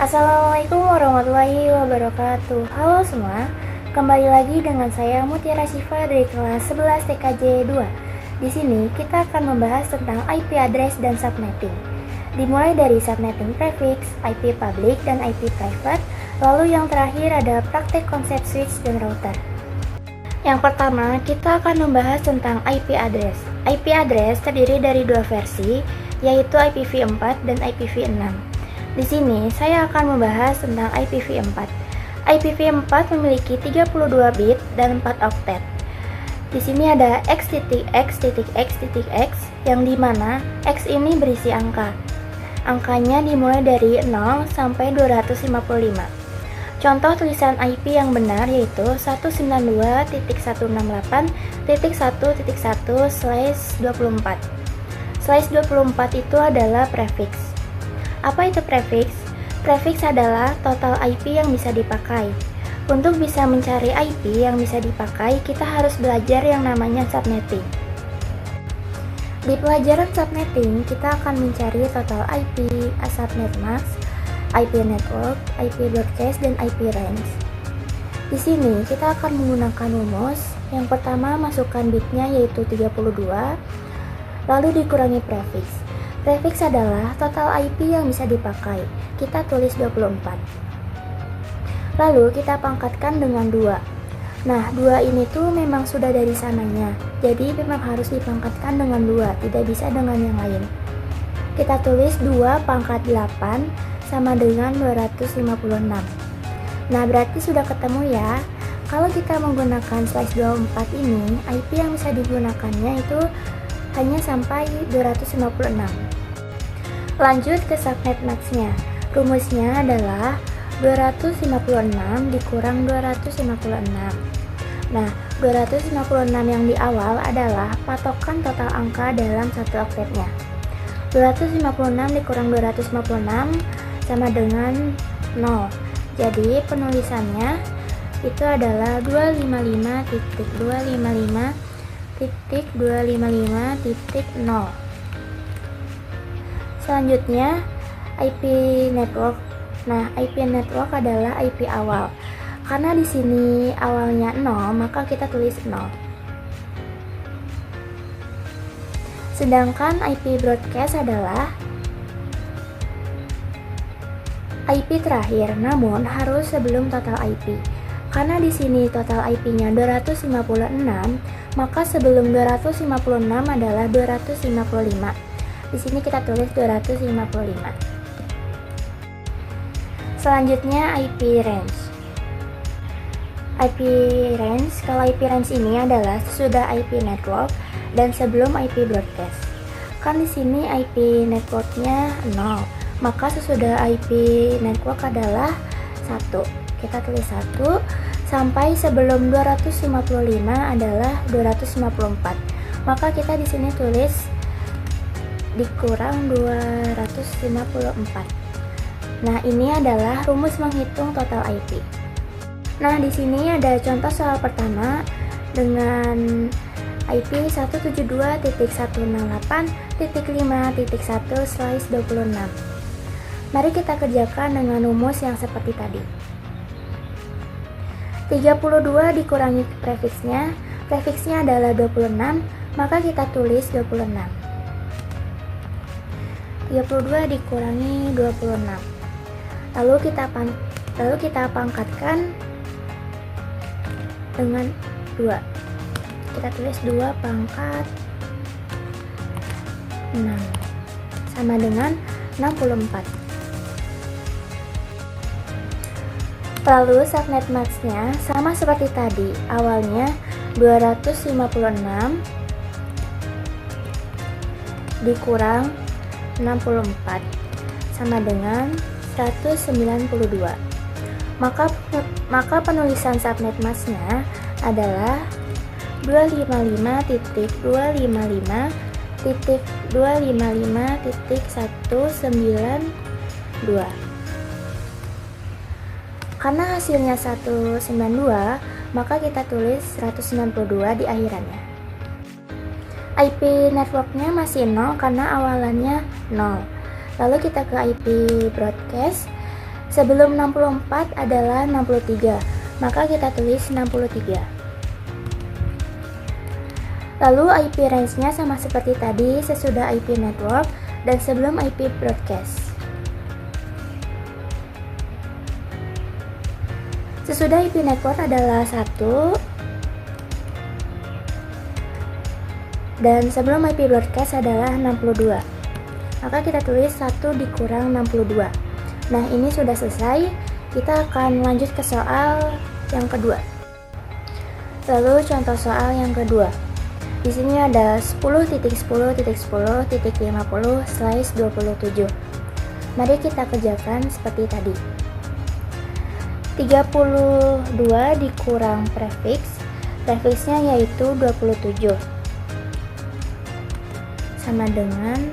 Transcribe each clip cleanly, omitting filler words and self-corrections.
Assalamualaikum warahmatullahi wabarakatuh. Halo semua, kembali lagi dengan saya Mutiara Syifa dari kelas 11 TKJ 2. Di sini kita akan membahas tentang IP address dan subnetting. Dimulai dari subnetting prefix, IP public dan IP private, lalu yang terakhir ada praktek konsep switch dan router. Yang pertama, kita akan membahas tentang IP address. IP address terdiri dari dua versi, yaitu IPv4 dan IPv6. Di sini saya akan membahas tentang IPv4. IPv4 memiliki 32 bit dan 4 oktet. Di sini ada x.x.x.x yang dimana x ini berisi angka. Angkanya dimulai dari 0 sampai 255. Contoh tulisan IP yang benar yaitu 192.168.1.1/24. /24 itu adalah prefix. Apa itu prefix? Prefix adalah total IP yang bisa dipakai. Untuk bisa mencari IP yang bisa dipakai, kita harus belajar yang namanya subnetting. Di pelajaran subnetting, kita akan mencari total IP, subnet mask, IP network, IP broadcast, dan IP range. Di sini kita akan menggunakan rumus. Yang pertama, masukkan bitnya yaitu 32, lalu dikurangi prefix. Prefix adalah total IP yang bisa dipakai. Kita tulis 24. Lalu kita pangkatkan dengan 2. Nah, 2 ini tuh memang sudah dari sananya. Jadi memang harus dipangkatkan dengan 2, tidak bisa dengan yang lain. Kita tulis 2 pangkat 8 sama dengan 256. Nah, berarti sudah ketemu ya. Kalau kita menggunakan /24 ini, IP yang bisa digunakannya itu hanya sampai 256. Lanjut ke subnet max-nya. Rumusnya adalah 256 dikurang 256. Nah, 256 yang di awal adalah patokan total angka dalam satu oktetnya. 256 dikurang 256 sama dengan 0. Jadi penulisannya itu adalah 255.255.255.0. Selanjutnya IP network. Nah, IP network adalah IP awal. Karena di sini awalnya 0, maka kita tulis 0. Sedangkan IP broadcast adalah IP terakhir, namun harus sebelum total IP. Karena di sini total IP-nya 256, maka sebelum 256 adalah 255. Di sini kita tulis 255. Selanjutnya IP range. IP range, kalau IP range ini adalah sesudah IP network dan sebelum IP broadcast. Kan di sini IP networknya 0, maka sesudah IP network adalah 1. Kita tulis 1 sampai sebelum 255 adalah 254. Maka kita di sini tulis dikurang 254. Nah, ini adalah rumus menghitung total IP. Nah, di sini ada contoh soal pertama dengan IP 172.168.5.1/26. Mari kita kerjakan dengan rumus yang seperti tadi. 32 dikurangi prefixnya. Prefixnya adalah 26, maka kita tulis 26. 32 dikurangi 26. Lalu kita pangkatkan dengan 2. Kita tulis 2 pangkat 6 sama dengan 64. Lalu subnet max-nya sama seperti tadi. Awalnya 256 dikurang 64 sama dengan 192. Maka penulisan subnet mask-nya adalah 255.255.255.192. Karena hasilnya 192, maka kita tulis 192 di akhirannya. IP networknya masih 0 karena awalannya 0. Lalu kita ke IP broadcast. Sebelum 64 adalah 63, maka kita tulis 63. Lalu IP range-nya sama seperti tadi sesudah IP network dan sebelum IP broadcast. Sesudah IP network adalah 1 dan sebelum IP broadcast adalah 62. Maka kita tulis 1 dikurang 62. Nah, ini sudah selesai. Kita akan lanjut ke soal yang kedua. Lalu contoh soal yang kedua. Di sini ada 10.10.10.50/27. Mari kita kerjakan seperti tadi. 32 dikurang prefix, prefiksnya yaitu 27, sama dengan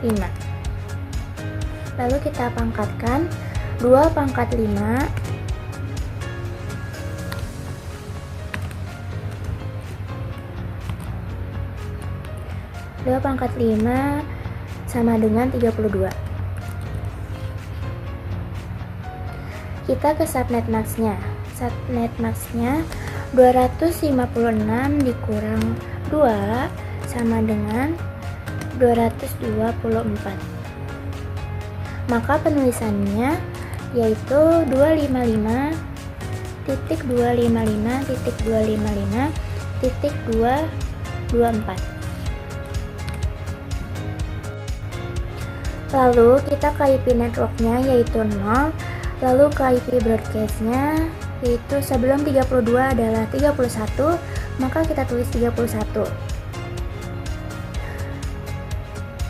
5. Lalu kita pangkatkan 2 pangkat 5 2 pangkat 5 sama dengan 32. Kita ke subnet max-nya. Subnet max-nya 256 dikurang 2 sama dengan 224. Maka penulisannya yaitu 255.255.254. Lalu kita ke IP networknya yaitu 0. Lalu ke IP broadcastnya yaitu sebelum 32 adalah 31, maka kita tulis 31.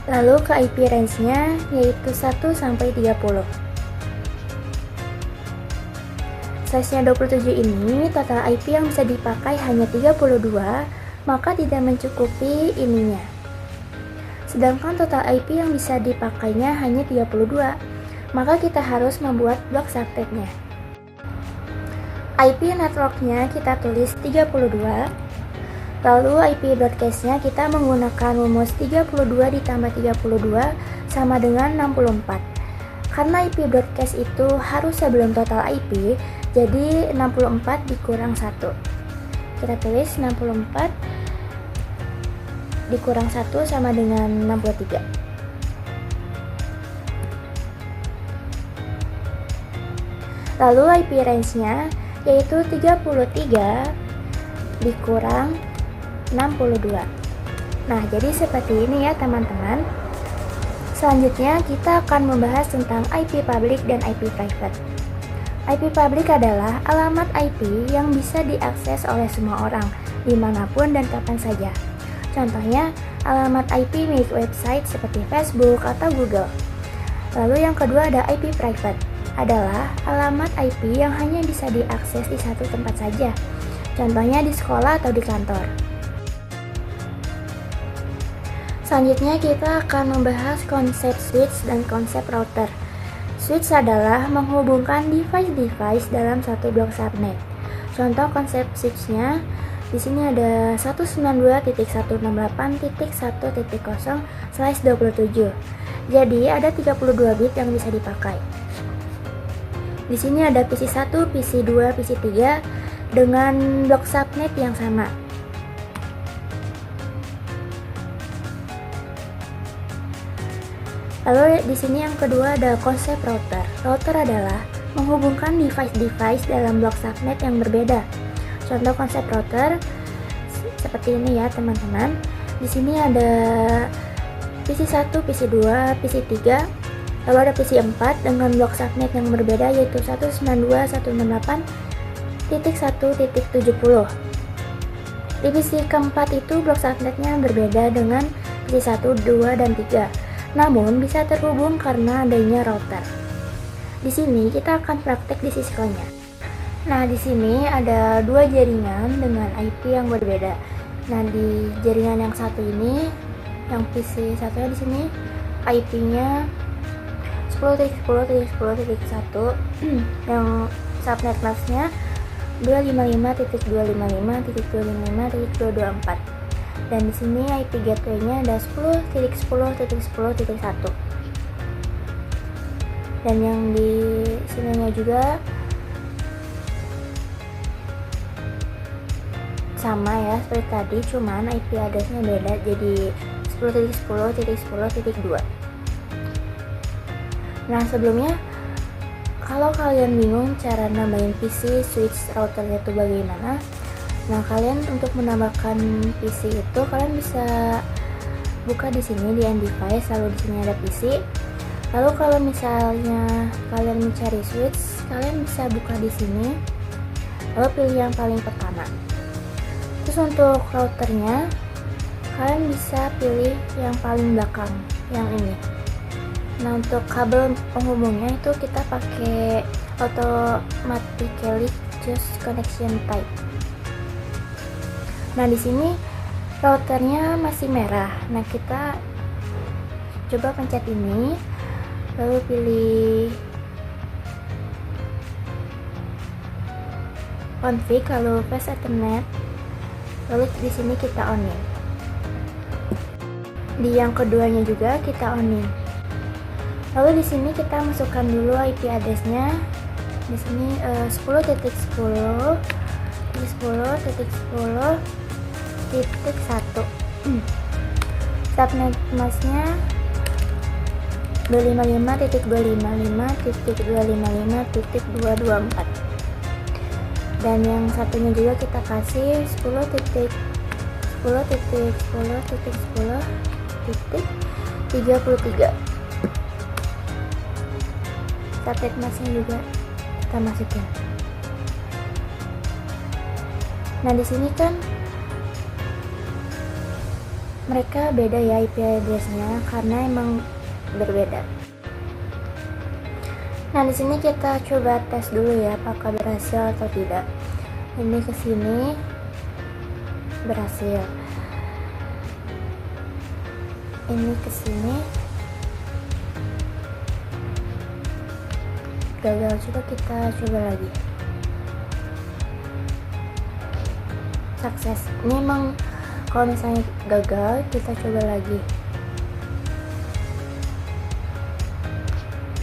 Lalu ke IP range-nya yaitu 1 sampai 30. Size-nya 27 ini total IP yang bisa dipakai hanya 32, maka tidak mencukupi ininya. Sedangkan total IP yang bisa dipakainya hanya 32, maka kita harus membuat blok subnetnya. IP networknya kita tulis 32, lalu IP broadcastnya kita menggunakan rumus 32 ditambah 32 sama dengan 64. Karena IP broadcast itu harus sebelum total IP, jadi 64 dikurang 1. Kita tulis 64 dikurang 1 sama dengan 63. Lalu IP range-nya yaitu 33 dikurang 62. Nah, jadi seperti ini ya teman-teman. Selanjutnya kita akan membahas tentang IP public dan IP private. IP public adalah alamat IP yang bisa diakses oleh semua orang, dimanapun dan kapan saja. Contohnya, alamat IP milik website seperti Facebook atau Google. Lalu yang kedua ada IP private, adalah alamat IP yang hanya bisa diakses di satu tempat saja. Contohnya di sekolah atau di kantor. Selanjutnya kita akan membahas konsep switch dan konsep router. Switch adalah menghubungkan device-device dalam satu blok subnet. Contoh konsep switch-nya di sini ada 192.168.1.0/27. Jadi ada 32 bit yang bisa dipakai. Di sini ada PC1, PC2, PC3 dengan blok subnet yang sama. Lalu di sini yang kedua ada konsep router. Router adalah menghubungkan device-device dalam blok subnet yang berbeda. Contoh konsep router seperti ini ya teman-teman. Di sini ada PC1, PC2, PC3, lalu ada PC4 dengan blok subnet yang berbeda yaitu 192.168.1.70. Di PC keempat itu blok subnetnya berbeda dengan PC1, 2, dan 3. Namun bisa terhubung karena adanya router. Di sini kita akan praktek di Cisco-nya. Nah, di sini ada dua jaringan dengan IP yang berbeda. Nah, di jaringan yang satu ini, yang PC satunya di sini IP-nya 10.10.10.1, yang subnet mask-nya 255.255.255.224. Dan di sini IP gateway-nya ada 10.10.10.1. Dan yang di sininya juga sama ya seperti tadi, cuman IP address-nya beda, jadi 10.10.10.2. Nah, sebelumnya kalau kalian bingung cara nambahin PC switch routernya itu bagaimana, nah kalian untuk menambahkan PC itu kalian bisa buka di sini di end device, lalu di sini ada PC. Lalu kalau misalnya kalian mencari switch, kalian bisa buka di sini, lalu pilih yang paling pertama. Terus untuk routernya, kalian bisa pilih yang paling belakang, yang ini. Nah, untuk kabel penghubungnya itu kita pakai automatically choose connection type. Nah, di sini routernya masih merah. Nah, kita coba pencet ini, lalu pilih config, lalu fast ethernet, lalu di sini kita onin. Di yang keduanya juga kita onin. Lalu di sini kita masukkan dulu IP address-nya. Di sini 10.10.10.10.1. Subnet masknya 255.255.255.224. Dan yang satunya juga kita kasih 10.10.10.10.33. Subnet masknya juga kita masukin. Nah, di sini kan mereka beda ya IP address-nya karena emang berbeda. Nah, di sini kita coba tes dulu ya apakah berhasil atau tidak. Ini ke sini berhasil. Ini ke sini gagal. Coba kita coba lagi. Sukses. Ini emang kalau misalnya gagal, kita coba lagi.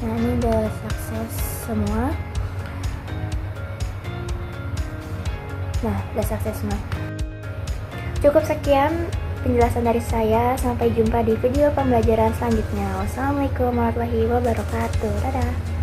Nah, ini udah sukses semua. Nah, udah sukses semua. Cukup sekian penjelasan dari saya. Sampai jumpa di video pembelajaran selanjutnya. Wassalamualaikum warahmatullahi wabarakatuh. Dadah.